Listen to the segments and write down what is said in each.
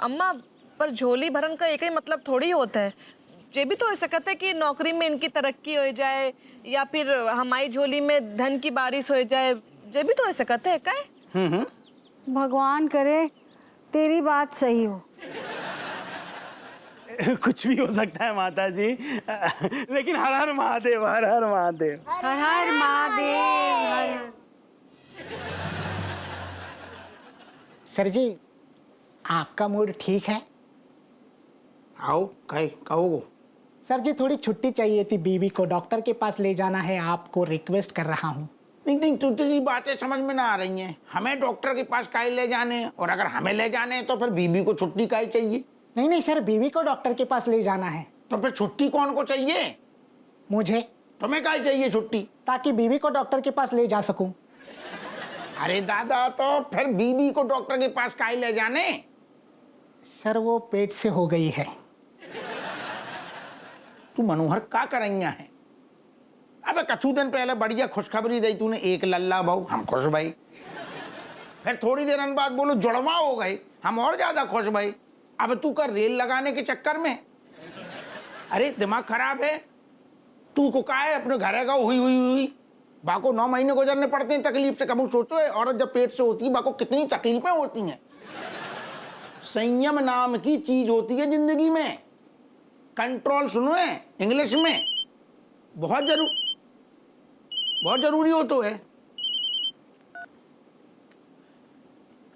अम्मा पर झोली भरन का एक ही मतलब थोड़ी होता है। ये भी तो हो सकता है कि नौकरी में इनकी तरक्की हो जाए या फिर हमारी झोली में धन की बारिश हो जाए। ये भी तो हो सकता है क्या? भगवान करे तेरी बात सही हो। कुछ भी हो सकता है माता जी, लेकिन हर हर महादेव, हर हर महादेव। हर हर महादेव, हर हर। सर जी, आपका मूड ठीक है? आओ कहो। सर जी, थोड़ी छुट्टी चाहिए थी, बीवी को डॉक्टर के पास ले जाना है, आपको रिक्वेस्ट कर रहा हूँ। नहीं तुझे बातें समझ में ना आ रही हैं। हमें डॉक्टर के पास काहे ले जाने हैं, और अगर हमें ले जाने हैं तो फिर बीवी को छुट्टी काहे चाहिए? नहीं सर, बीवी को डॉक्टर के पास ले जाना है। तो फिर छुट्टी कौन को चाहिए? मुझे। तुम्हें काहे चाहिए छुट्टी? ताकि बीवी को डॉक्टर के पास ले जा सकूं। अरे दादा, तो फिर बीवी को डॉक्टर के पास काहे ले जाने? सर वो पेट से हो गई है। तू मनोहर का करैया है? अबे कछु दिन पहले बढ़िया खुशखबरी दी तूने, एक लल्ला बहू, हम खुश भाई। फिर थोड़ी देर बाद बोलो जुड़वा हो गए, हम और ज्यादा खुश भाई। अब तू का रेल लगाने के चक्कर में, अरे दिमाग खराब है तू को। का है अपने घर का हुई बाको 9 महीने गुजरने पड़ते हैं तकलीफ से। कभी सोचो है औरत जब पेट से होती है बाको कितनी तकलीफें होती हैं। संयम नाम की चीज होती है जिंदगी में। कंट्रोल सुनो है इंग्लिश में, बहुत जरूरी हो तो है।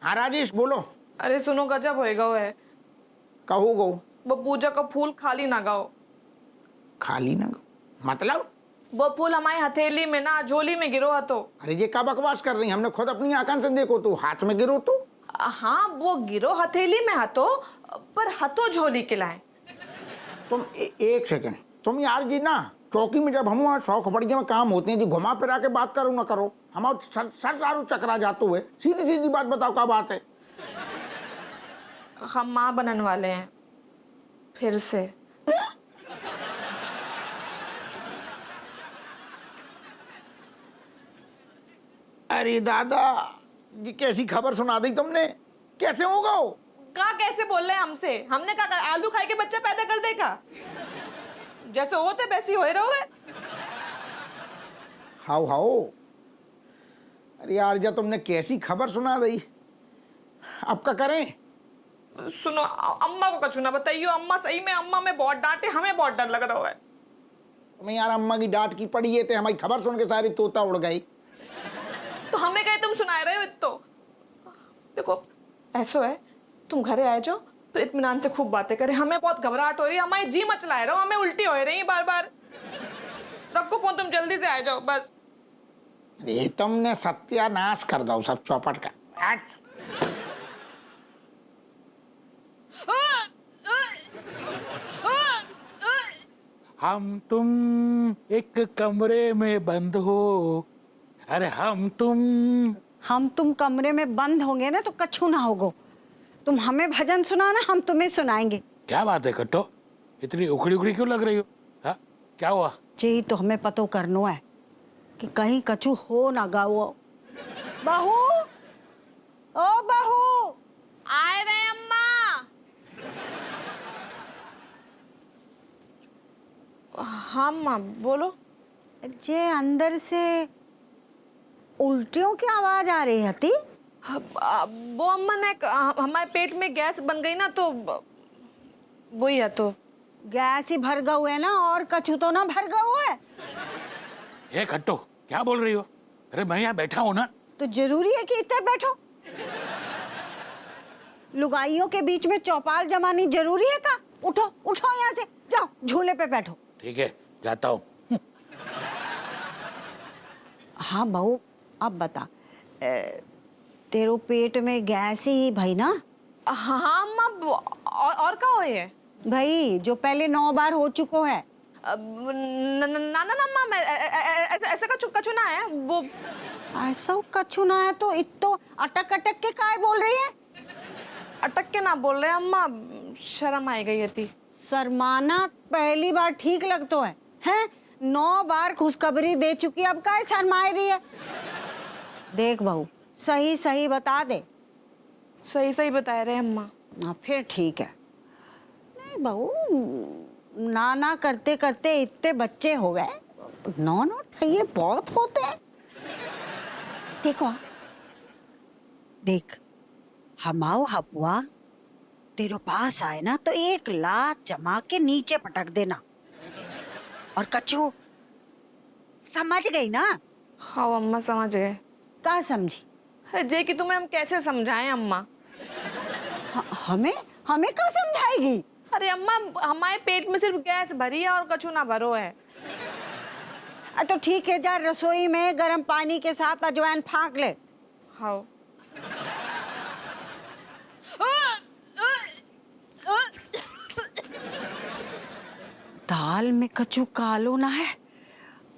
हाँ राजेश बोलो। अरे सुनो, गजब होएगा वो है। कहो गो। वो पूजा का फूल खाली ना गाओ। खाली ना गो मतलब? वो फूल हमारी हथेली में ना झोली में गिरो है तो। अरे ये क्या बकवास कर रही, हमने खुद अपनी आंखों से देखो तो हाथ में गिरो तो। हाँ वो गिरो हथेली में हाथों, पर हाथों झोली के लाए। तुम एक सेकंड, तुम यार जी ना चौकी में जब हम शौक बढ़िया में काम होते हैं जी, घुमा फिरा के बात करो ना करो, हमारा सर सारू चकरा जाते हुए। सीधी सीधी बात बताओ, क्या बात है? हम माँ बनने वाले हैं फिर से। अरे दादा जी, कैसी खबर सुना दी तुमने? कैसे होगा वो? का कैसे बोल रहे हैं हमसे? हमने कहा आलू खाए के बच्चा पैदा कर देगा? जैसे होते वैसे हो रहे। हाउ अरे यार जब तुमने कैसी खबर सुना दी, अब क्या करें? सुनो, अम्मा को कछु ना बताइयो। अम्मा सही में, अम्मा में बहुत डांटे, हमें बहुत डर लग रहा है। तुम्हें यार अम्मा की डांट की पड़ी है, हमारी खबर सुन के सारी तोता उड़ गई। तो हमें कहे तुम सुना रहे हो? तो देखो ऐसा है, तुम घरे आए जाओ, फिर इत्मीनान से खूब बातें करें। हमें बहुत घबराहट हो रही है, हमारी जी मचला रहे हो, हमें उल्टी हो रही है बार बार। रखो फोन, तुम जल्दी से आ जाओ बस। अरे तुमने सत्यानाश कर दो सब चौपट का। हम तुम एक कमरे में बंद हो, अरे हम तुम कमरे में बंद होंगे ना तो कछु ना होगो। तुम हमें भजन सुनाना, हम तुम्हें सुनाएंगे। क्या बात है कट्टो, इतनी उखड़ी उखड़ी क्यों लग रही हो? हाँ क्या हुआ? जी तो हमें पतो करनो है कि कहीं कछु हो ना गाओ। बहू, ओ बहू, आए रहे अम्मा। हाँ अम्मा बोलो। जे अंदर से उल्टियों की आवाज आ रही थी। वो अम्मा ने हमारे पेट में गैस बन गई ना, तो वही है। तो गैस ही भर गऊ है ना, और कछु तो ना भर गऊ है। ए कट्टो क्या बोल रही हो? अरे मैं यहाँ बैठा हूँ ना। तो जरूरी है कि इतने बैठो? लुगाइयों के बीच में चौपाल जमानी जरूरी है का? उठो उठो, यहाँ से जाओ, झूले पे बैठो। ठीक है जाता हूँ। हाँ बहू, अब बता, तेरो पेट में गैस ही भाई ना? हाँ अम्मा, और क्या हो है भाई जो पहले 9 बार हो चुको है। ना अम्मा, मैं ऐसा कछु ना है। वो ऐसा कछु ना है तो इतो अटक अटक के काय बोल रही है? अटक के ना बोल रहे अम्मा, शर्म आई गई थी। शर्माना पहली बार ठीक लगतो है, हैं? 9 बार खुशखबरी दे चुकी, अब काय शर्माई रही है? देख बहू, सही सही बता दे। सही सही बता रहे अम्मा। फिर ठीक है। नहीं बहू, ना करते करते इतने बच्चे हो गए, 9 ये बहुत होते हैं। देखो देख, हमाओ हपुआ तेरे पास आए ना तो 1 लाख जमा के नीचे पटक देना। और कछू समझ गई ना? हाँ अम्मा समझ गए। क्या समझी? अरे जे कि तुम्हें हम कैसे समझाएं अम्मा? हमें क्या समझाएगी? अरे अम्मा, हमारे पेट में सिर्फ गैस भरी है और कछु ना भरो है। तो ठीक है, जा रसोई में गर्म पानी के साथ अजवाइन फाँक ले। हाँ। दाल में कछु कालो ना है,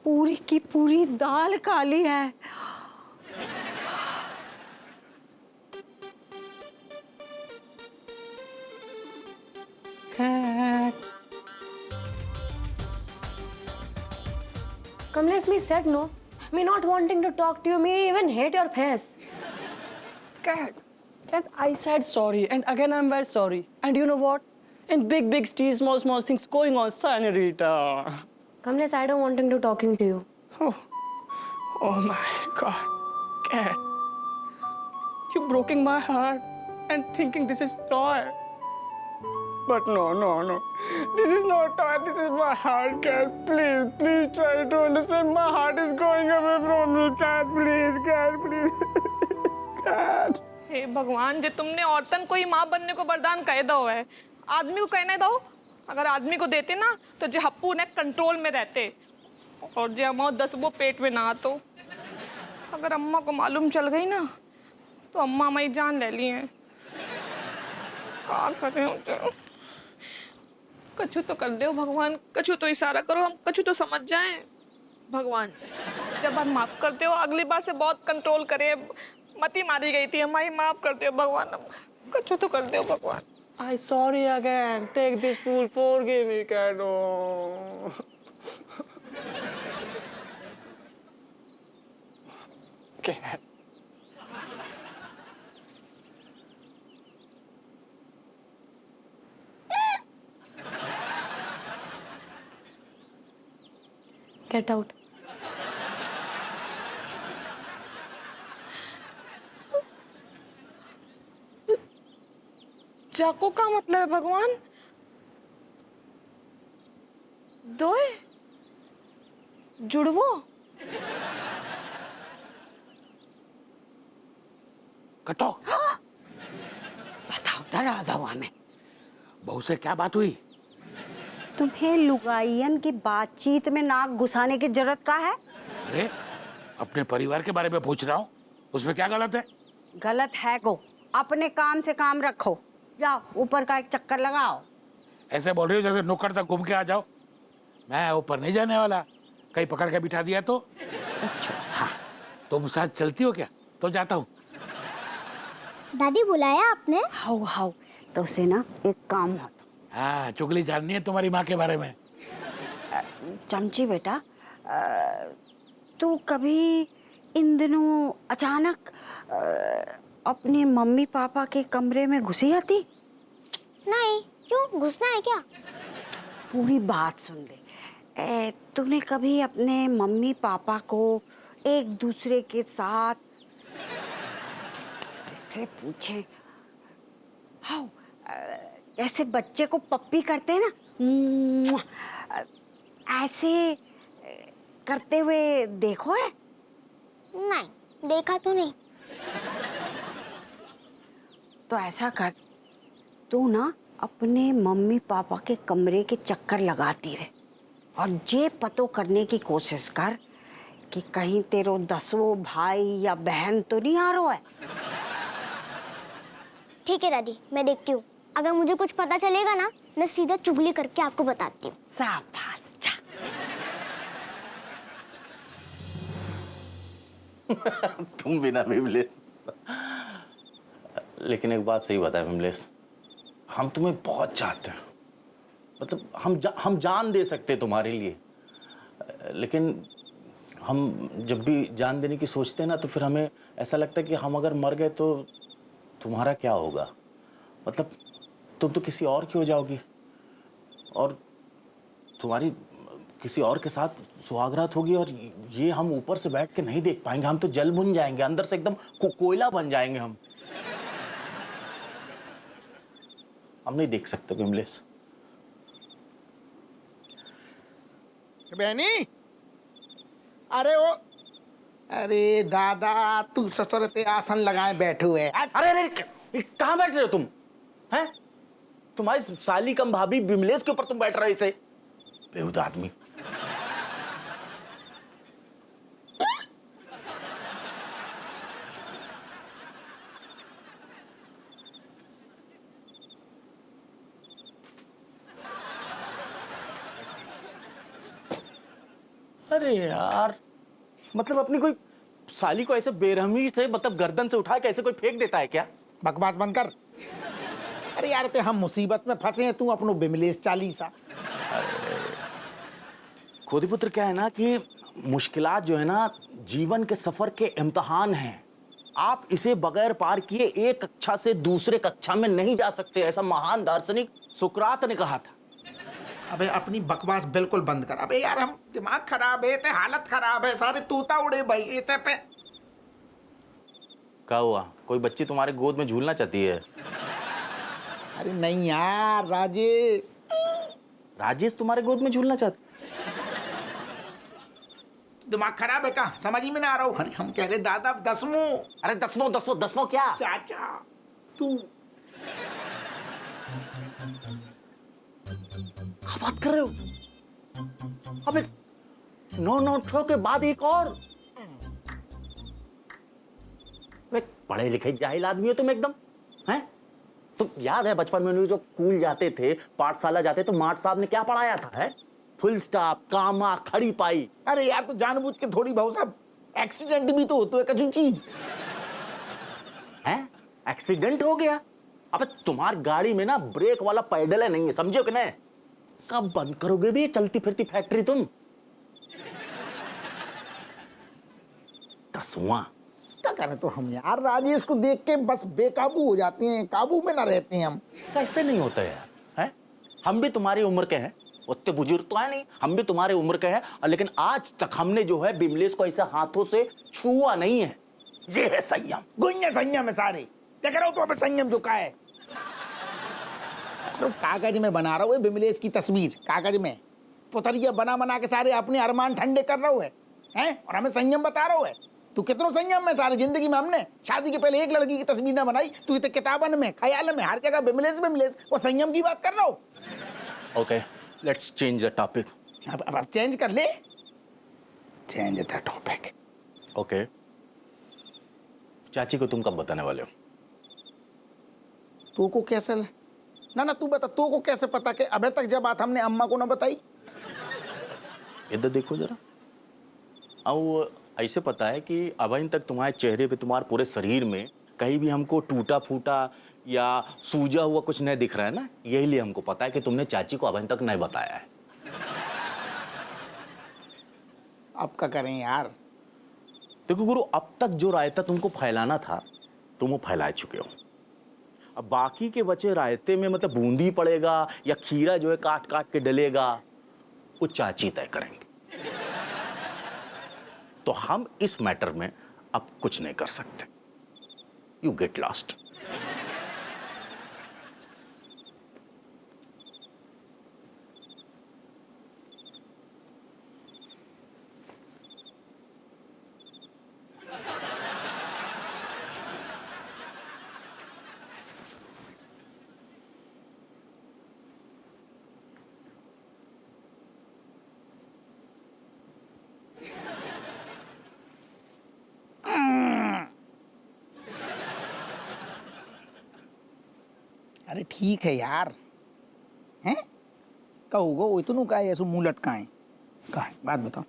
पूरी की पूरी दाल काली है। Kamlesh said no. Me not wanting to talk to you, me even hate your face. Cat, I said sorry, and again I'm very sorry. And you know what? In big, small things going on, Senorita. Kamlesh, I don't wanting to talking to you. Oh my God, Cat, you broken my heart and thinking this is toy. But no. This is not toy. This is my heart, Cat. Please try to understand. My heart is going away from me, Cat. Please, Cat. हे भगवान, जे तुमने औरतन को ही माँ बनने को वरदान कह दो है, आदमी को कहने दो। अगर आदमी को देते ना तो जे हप्पू ने कंट्रोल में रहते, और जे अम्मा 10 वो पेट में ना आतो। अगर अम्मा को मालूम चल गई ना तो अम्मा हमारी जान ले ली है। क्या करें उनके? कछु तो कर दो भगवान, कछु तो इशारा करो, हम कछु तो समझ जाएं। भगवान जब हम माफ करते हो, अगली बार से बहुत कंट्रोल करे। मती मारी गई थी, हमारी माफ कर दो भगवान, कछु तो कर दो भगवान। I sorry again. Take this fool. Forgive me, Cat. Oh. Cat. Get out. चाकू का मतलब है भगवान? दोए जुड़वो? कटो। बताओ, डरा दो हमें। बहू से क्या बात हुई? तुम्हें लुगाइयन की बातचीत में नाक घुसाने की जरूरत का है? अरे अपने परिवार के बारे में पूछ रहा हूँ, उसमें क्या गलत है? गलत है को अपने काम से काम रखो। जाओ ऊपर का एक चक्कर लगाओ। ऐसे बोल रही हो जैसे नुक्कड़ तक घूम के आ जाओ। मैं ऊपर नहीं जाने वाला, कहीं पकड़ के बिठा दिया तो। अच्छा। हाँ, तुम साथ चलती हो क्या? तो जाता हूँ। दादी बुलाया आपने? हाउ तो उसे ना एक काम होता। हाँ, चुगली जाननी है तुम्हारी माँ के बारे में? चमची बेटा, तू कभी इन दिनों अचानक अपने मम्मी पापा के कमरे में घुसी आती? नहीं, क्यों घुसना है क्या? पूरी बात सुन ले। तूने कभी अपने मम्मी पापा को एक दूसरे के साथ ऐसे पूछे, हाउ, जैसे बच्चे को पप्पी करते हैं ना, ऐसे करते हुए देखो है? नहीं, देखा तो नहीं। तो ऐसा कर, तू ना अपने मम्मी पापा के कमरे के चक्कर लगाती रहे और ये पतो करने की कोशिश कर कि कहीं तेरो 10वां भाई या बहन तो नहीं आ रहा है। ठीक है दादी, मैं देखती हूँ। अगर मुझे कुछ पता चलेगा ना, मैं सीधा चुगली करके आपको बताती हूँ। शाबाश, जा। तुम भी ना विमलेश। लेकिन एक बात सही बताया विमलेश, हम तुम्हें बहुत चाहते हैं। मतलब हम जान दे सकते तुम्हारे लिए, लेकिन हम जब भी जान देने की सोचते हैं ना तो फिर हमें ऐसा लगता है कि हम अगर मर गए तो तुम्हारा क्या होगा। मतलब तुम तो किसी और की हो जाओगी और तुम्हारी किसी और के साथ सुहागरात होगी और ये हम ऊपर से बैठ के नहीं देख पाएंगे। हम तो जल भुन जाएंगे, अंदर से एकदम कोयला बन जाएंगे हम नहीं देख सकते विमलेश। बहनी, अरे दादा, तू ससुरते आसन लगाए बैठे हुए। अरे कहाँ बैठ रहे हो तुम? हैं? तुम्हारी साली कम भाभी विमलेश के ऊपर तुम बैठ रहे इसे बेहुदा आदमी। अरे यार, मतलब अपनी कोई साली को ऐसे बेरहमी से मतलब गर्दन से उठा के ऐसे कोई फेंक देता है क्या? बकवास बंद कर। अरे यार, ते हम मुसीबत में फंसे हैं, तू अपनो बिमलेश चालीसा। खोदीपुत्र क्या है ना कि मुश्किलात जो है ना जीवन के सफर के इम्तिहान हैं। आप इसे बगैर पार किए एक कक्षा से दूसरे कक्षा में नहीं जा सकते, ऐसा महान दार्शनिक सुकरात ने कहा था। अबे अपनी बकवास बिल्कुल बंद कर। अबे यार, हम दिमाग खराब है, ते हालत खराब है, सारे तूता उड़े भाई इते पे। क्या हुआ? कोई बच्ची तुम्हारे गोद में झूलना चाहती है? अरे नहीं यार, राजेश तुम्हारे गोद में झूलना चाहती? दिमाग खराब है का? समझ ही में ना आ रहा हूँ। अरे हम कह रहे दादा दसवों। अरे दसवों क्या? चाचा तू क्या बात कर रहे हो? अबे 9 के बाद एक और? वे पढ़े लिखे जाहिल आदमी हो तुम एकदम, हैं? तुम याद है बचपन में जो स्कूल जाते थे, पाठशाला जाते तो माट साहब ने क्या पढ़ाया था? है फुल स्टॉप, कामा, खड़ी पाई। अरे यार, तो जानबूझ के थोड़ी बहुत सब एक्सीडेंट भी तो होते है कछु चीज है। एक्सीडेंट हो गया? अबे तुम्हारी गाड़ी में ना ब्रेक वाला पैडल है नहीं है, समझो कि नहीं? कब बंद करोगे भी चलती फिरती फैक्ट्री तुम? 10वां क्या करें तो हम यार, राजेश को देख के बस बेकाबू हो जाते हैं, काबू में ना रहते हैं हम। कैसे नहीं होता यार, है? हम भी तुम्हारी उम्र के हैं, उतने बुजुर्ग तो है नहीं, हम भी तुम्हारे उम्र के हैं, लेकिन आज तक हमने जो है विमलेश को ऐसा हाथों से छुआ नहीं है। ये है संयम। गुन्ने संयम है सारे। देख रहा हूं तो अबे संयम झुका है। कागज में बना रहा हूँ विमलेश की तस्वीर, कागज में पुतरिया बना के सारे अपने अरमान ठंडे कर रहा है और हमें संयम बता रहा है। तू कितनो संयम में सारी जिंदगी में हमने शादी के पहले एक लड़की की तस्वीर ना बनाई, तू इतने किताबन में ख्याल में हर जगह विमलेश वो संयम की बात कर रहा हो। Okay, let's change the topic. अब चेंज कर ले, चेंज द टॉपिक। ओके, चाची को तुम कब बताने वाले हो? तू को कैसे ना तू बता, तू को कैसे पता कि अबे तक जब बात हमने अम्मा को ना बताई? इधर देखो जरा। अब ऐसे पता है कि अभी तक तुम्हारे चेहरे पे, तुम्हारे पूरे शरीर में कहीं भी हमको टूटा फूटा या सूजा हुआ कुछ नहीं दिख रहा है ना, यही लिए हमको पता है कि तुमने चाची को अभी तक नहीं बताया है। अब क्या करें यार? देखो गुरु, अब तक जो रायता तुमको फैलाना था तुम वो फैला चुके हो। अब बाकी के बचे रायते में मतलब बूंदी पड़ेगा या खीरा जो है काट काट के डलेगा, वो चाची तय करेंगे। तो हम इस मैटर में अब कुछ नहीं कर सकते। You get lost. अरे ठीक है यार, हैं कहोगे वो इतनों का है, ऐसे मुंह लटकाएं कहाँ है? बात बताओ।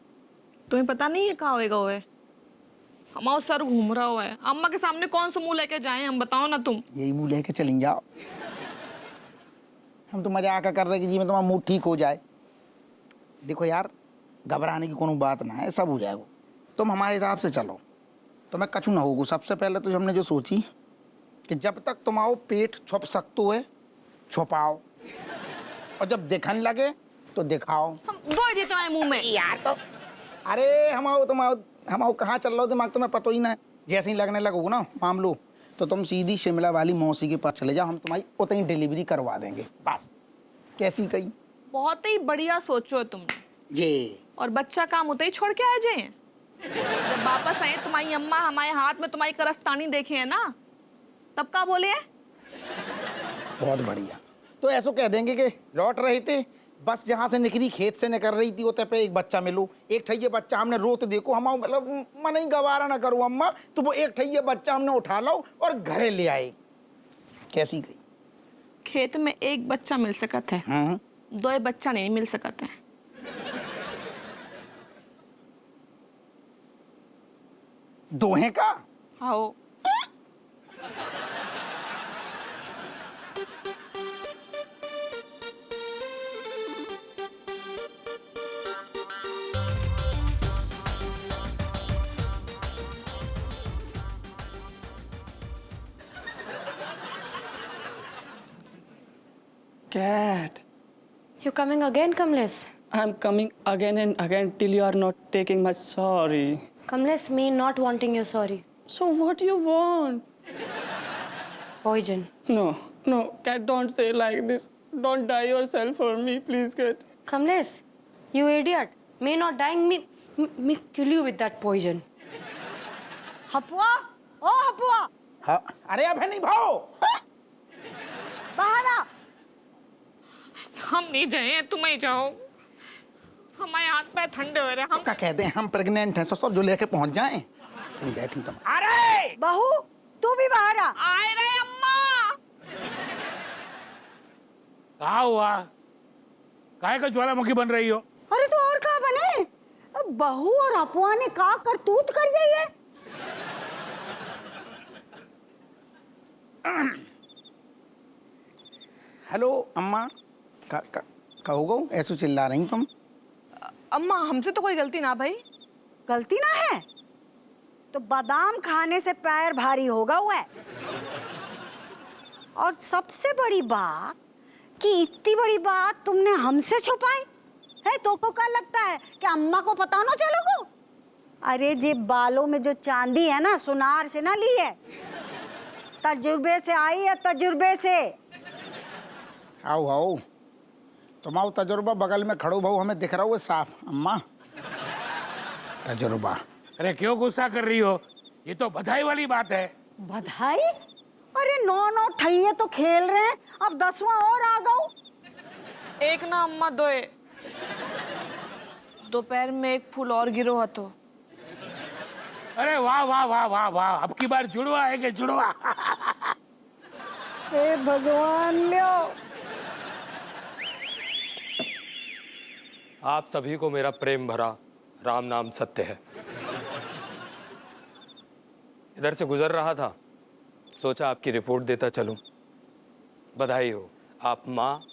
तुम्हें पता नहीं है कहाँ होएगा हुए? हमारा सर घूम रहा हुआ है। अम्मा के सामने कौन सा मुंह लेके जाएं हम, बताओ ना तुम। यही मुंह लेके चलें जाओ। हम तो मजाक कर रहे कि जी में तुम्हारा मुंह ठीक हो जाए। देखो यार, घबराने की कोनो बात ना है, सब हो जाएगा। तुम हमारे हिसाब से चलो, तुम्हें कछु ना होगा। सबसे पहले तो हमने जो सोची कि जब तक तुम्हारा पेट छुप सकते है छुपाओ और जब दिखने लगे तो दिखाओ। हम दो जी तुम्हारे मुंह में। यार तो अरे हम कहाँ चल रहे हो, दिमाग तुम्हें पता ही ना है। जैसे ही लगने लगोगे ना मामलो तो तुम सीधी शिमला वाली मौसी के पास चले जाओ, हम तुम्हारी उतनी डिलीवरी करवा देंगे बस। कैसी कही? बहुत ही बढ़िया सोचो तुमने। ये और बच्चा काम उतने ही छोड़ के आ जाए। जब वापस आए तुम्हारी अम्मा हमारे हाथ में तुम्हारी करस्तानी देखे है ना, तब का बोले है? बहुत बढ़िया। तो ऐसा कह देंगे कि लौट रहे थे, बस जहाँ से निकली खेत से निकल रही थी उतने पे एक बच्चा मिलो, एक ठैये बच्चा हमने रोत देखो, हम मतलब मन ही गवारा ना करूँ अम्मा, तो वो एक ठैये बच्चा हमने उठा लो और घरे ले आए। कैसी गई? खेत में एक बच्चा मिल सकत है, दो बच्चा नहीं मिल सकत है। दोहे का? हाँ। Cat, You coming again, Kamlesh? I'm coming again and again till you are not taking my sorry. Kamlesh, me not wanting your sorry. So what do you want? Poison. No, Cat, don't say like this. Don't die yourself for me, please, Cat. Kamlesh, you idiot. Me not dying, me kill you with that poison. हपुआ, ओ हपुआ, हाँ अरे अब है नहीं भाव। बाहर आ। हम नहीं जाए, तुम ही जाओ। हमारे हाथ पैर ठंडे हो रहे हैं। हम क्या कहते हैं, हम प्रेग्नेंट हैं ससुर, जो लेके पहुंच जाएं। तुम बैठी तुम। अरे बहू, तू भी बाहर आ। आए रहे अम्मा। कहा हुआ? काहे का ज्वालामुखी बन रही हो? अरे तो और कहाँ बने? अब बहू और अपुआ ने का करतूत कर दी है। हेलो अम्मा, कहोगो ऐसे चिल्ला रही तुम? अम्मा हमसे तो कोई गलती ना भाई। गलती ना है तो बादाम खाने से पैर भारी होगा हुआ है। और सबसे बड़ी बात कि इतनी बड़ी बात तुमने हमसे छुपाई है, तो को क्या लगता है कि अम्मा को पता ना चलोगो? अरे जे बालों में जो चांदी है ना, सुनार से ना ली है, तजुर्बे से आई है, तजुर्बे से। आओ आओ, तुम आओ, तजुर्बा बगल में खड़ो भाऊ, हमें दिख रहा हुआ साफ। अम्मा तजुर्बा। अरे क्यों गुस्सा कर रही हो? ये तो बधाई वाली बात है। बधाई? अरे 9 ठैये तो खेल रहे हैं, अब 10वां और आ गओ। एक ना अम्मा दोए, दोपहर में एक फूल और गिरो हो तो। अरे वाह वाह वाह वाह वाह, अब की बार जुड़वा है कि जुड़वा। हे भगवान लो। आप सभी को मेरा प्रेम भरा राम नाम सत्य है। इधर से गुजर रहा था, सोचा आपकी रिपोर्ट देता चलूं। बधाई हो, आप माँ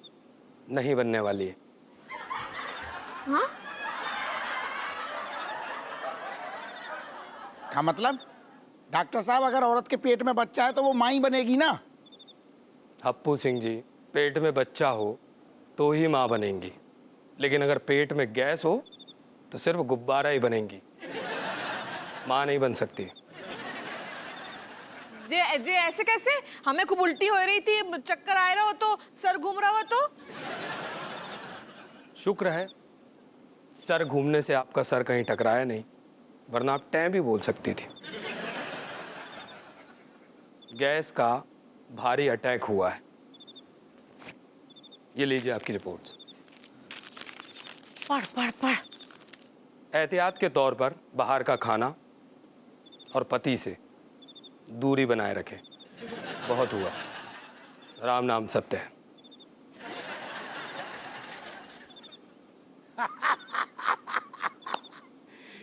नहीं बनने वाली है। हाँ? क्या मतलब? डॉक्टर साहब, अगर औरत के पेट में बच्चा है तो वो माँ ही बनेगी ना? हप्पू सिंह जी, पेट में बच्चा हो तो ही माँ बनेंगी, लेकिन अगर पेट में गैस हो तो सिर्फ गुब्बारा ही बनेंगी, माँ नहीं बन सकती। जे ऐसे कैसे? हमें खूब उल्टी हो रही थी, चक्कर आ रहा हो तो, सर घूम रहा हो तो। शुक्र है सर घूमने से आपका सर कहीं टकराया नहीं, वरना आप टैं भी बोल सकती थी। गैस का भारी अटैक हुआ है। ये लीजिए आपकी रिपोर्ट्स। पढ़ पढ़ पढ़। एहतियात के तौर पर बाहर का खाना और पति से दूरी बनाए रखें। बहुत हुआ, राम नाम सत्य है।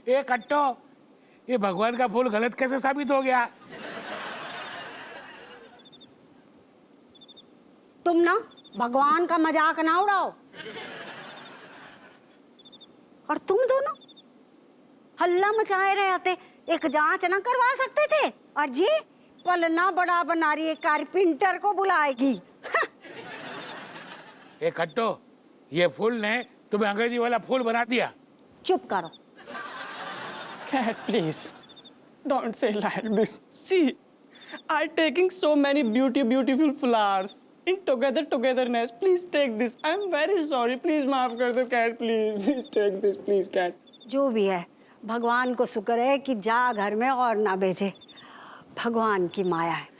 ये कट्टो, ये भगवान का फूल गलत कैसे साबित हो गया? तुम ना भगवान का मजाक ना उड़ाओ। और तुम दोनों हल्ला मचाए रहे थे, एक जांच ना करवा सकते थे? और जी पलना बड़ा बना रही है, कारपेंटर को बुलाएगी। ये कट्टो, ये फूल ने तुम्हें अंग्रेजी वाला फूल बना दिया। चुप करो। Cat, please, don't say like this. See, I'm taking so many beautiful flowers in togetherness. Please take this. I'm very sorry. Please माफ कर दो, Cat. Please take this, please, Cat. जो भी है, भगवान को शुक्र है कि जा घर में और ना भेजे। भगवान की माया है।